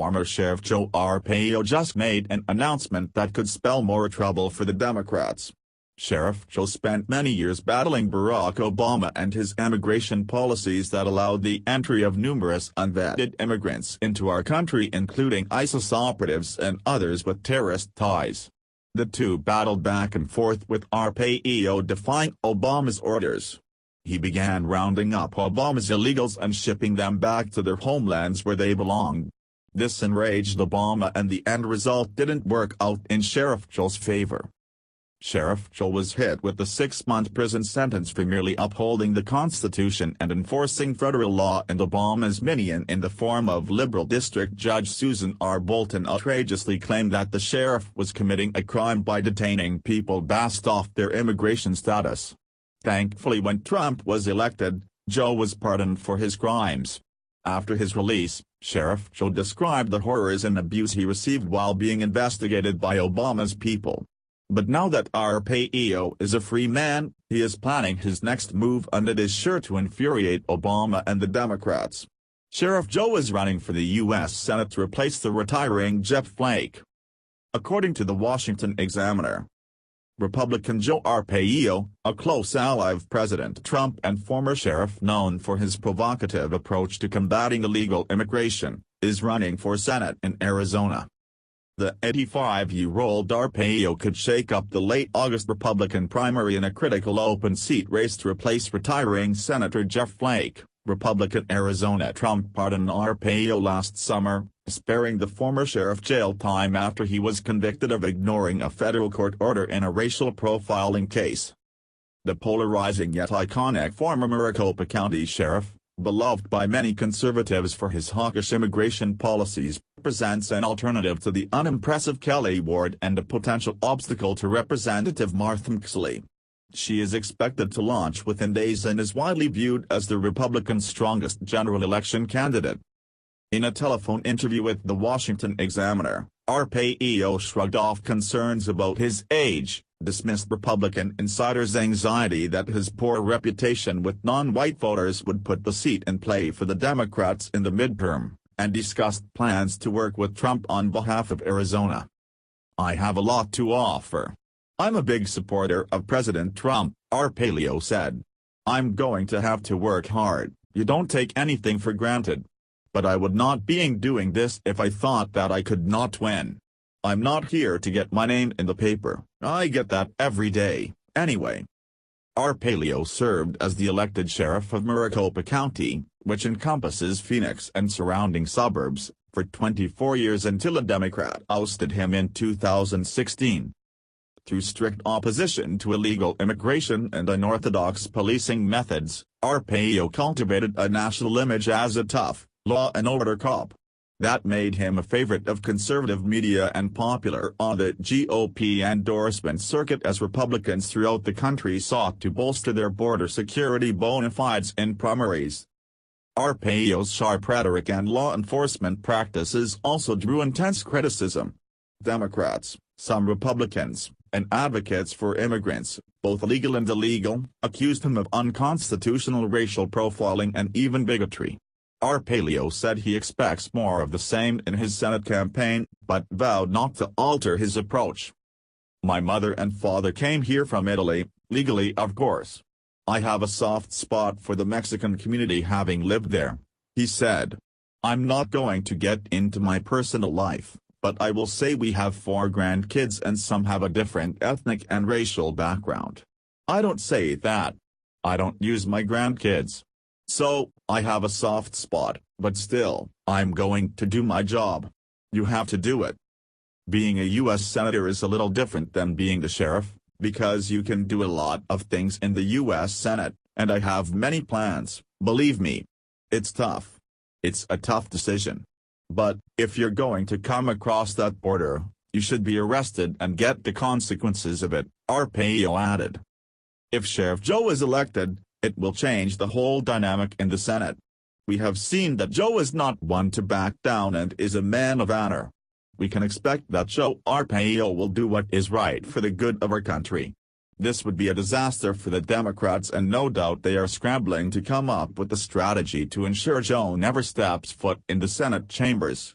former Sheriff Joe Arpaio just made an announcement that could spell more trouble for the Democrats. Sheriff Joe spent many years battling Barack Obama and his immigration policies that allowed the entry of numerous unvetted immigrants into our country, including ISIS operatives and others with terrorist ties. The two battled back and forth, with Arpaio defying Obama's orders. He began rounding up Obama's illegals and shipping them back to their homelands where they belonged. This enraged Obama, and the end result didn't work out in Sheriff Joe's favor. Sheriff Joe was hit with a 6-month prison sentence for merely upholding the Constitution and enforcing federal law, and Obama's minion in the form of liberal District Judge Susan R. Bolton outrageously claimed that the sheriff was committing a crime by detaining people based off their immigration status. Thankfully, when Trump was elected, Joe was pardoned for his crimes. After his release, Sheriff Joe described the horrors and abuse he received while being investigated by Obama's people. But now that Arpaio is a free man, he is planning his next move, and it is sure to infuriate Obama and the Democrats. Sheriff Joe is running for the U.S. Senate to replace the retiring Jeff Flake. According to the Washington Examiner, Republican Joe Arpaio, a close ally of President Trump and former sheriff known for his provocative approach to combating illegal immigration, is running for Senate in Arizona. The 85-year-old Arpaio could shake up the late August Republican primary in a critical open seat race to replace retiring Senator Jeff Flake. Republican Arizona Trump pardoned Arpaio last summer, sparing the former sheriff jail time after he was convicted of ignoring a federal court order in a racial profiling case. The polarizing yet iconic former Maricopa County sheriff, beloved by many conservatives for his hawkish immigration policies, presents an alternative to the unimpressive Kelly Ward and a potential obstacle to Representative Martha McSally. She is expected to launch within days and is widely viewed as the Republicans' strongest general election candidate. In a telephone interview with the Washington Examiner, Arpaio shrugged off concerns about his age, dismissed Republican insiders' anxiety that his poor reputation with non-white voters would put the seat in play for the Democrats in the midterm, and discussed plans to work with Trump on behalf of Arizona. "I have a lot to offer. I'm a big supporter of President Trump," Arpaio said. "I'm going to have to work hard. You don't take anything for granted. But I would not be doing this if I thought that I could not win. I'm not here to get my name in the paper. I get that every day, anyway." Arpaio served as the elected sheriff of Maricopa County, which encompasses Phoenix and surrounding suburbs, for 24 years until a Democrat ousted him in 2016. Through strict opposition to illegal immigration and unorthodox policing methods, Arpaio cultivated a national image as a tough, law and order cop. That made him a favorite of conservative media and popular on the GOP endorsement circuit as Republicans throughout the country sought to bolster their border security bona fides in primaries. Arpaio's sharp rhetoric and law enforcement practices also drew intense criticism. Democrats, some Republicans, and advocates for immigrants, both legal and illegal, accused him of unconstitutional racial profiling and even bigotry. Arpaio said he expects more of the same in his Senate campaign, but vowed not to alter his approach. "My mother and father came here from Italy, legally of course. I have a soft spot for the Mexican community having lived there," he said. "I'm not going to get into my personal life, but I will say we have 4 grandkids and some have a different ethnic and racial background. I don't say that. I don't use my grandkids. So, I have a soft spot, but still, I'm going to do my job. You have to do it." Being a U.S. Senator is a little different than being the sheriff, because you can do a lot of things in the U.S. Senate, and I have many plans, believe me. It's tough. It's a tough decision. But, if you're going to come across that border, you should be arrested and get the consequences of it, Arpaio added. If Sheriff Joe is elected, it will change the whole dynamic in the Senate. We have seen that Joe is not one to back down and is a man of honor. We can expect that Joe Arpaio will do what is right for the good of our country. This would be a disaster for the Democrats, and no doubt they are scrambling to come up with a strategy to ensure Joe never steps foot in the Senate chambers.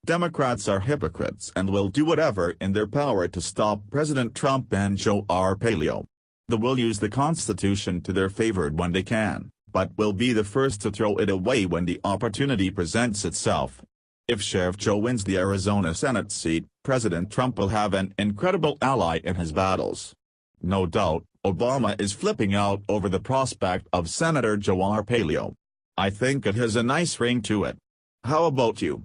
Democrats are hypocrites and will do whatever in their power to stop President Trump and Joe Arpaio. They will use the Constitution to their favor when they can, but will be the first to throw it away when the opportunity presents itself. If Sheriff Joe wins the Arizona Senate seat, President Trump will have an incredible ally in his battles. No doubt, Obama is flipping out over the prospect of Senator Joe Arpaio. I think it has a nice ring to it. How about you?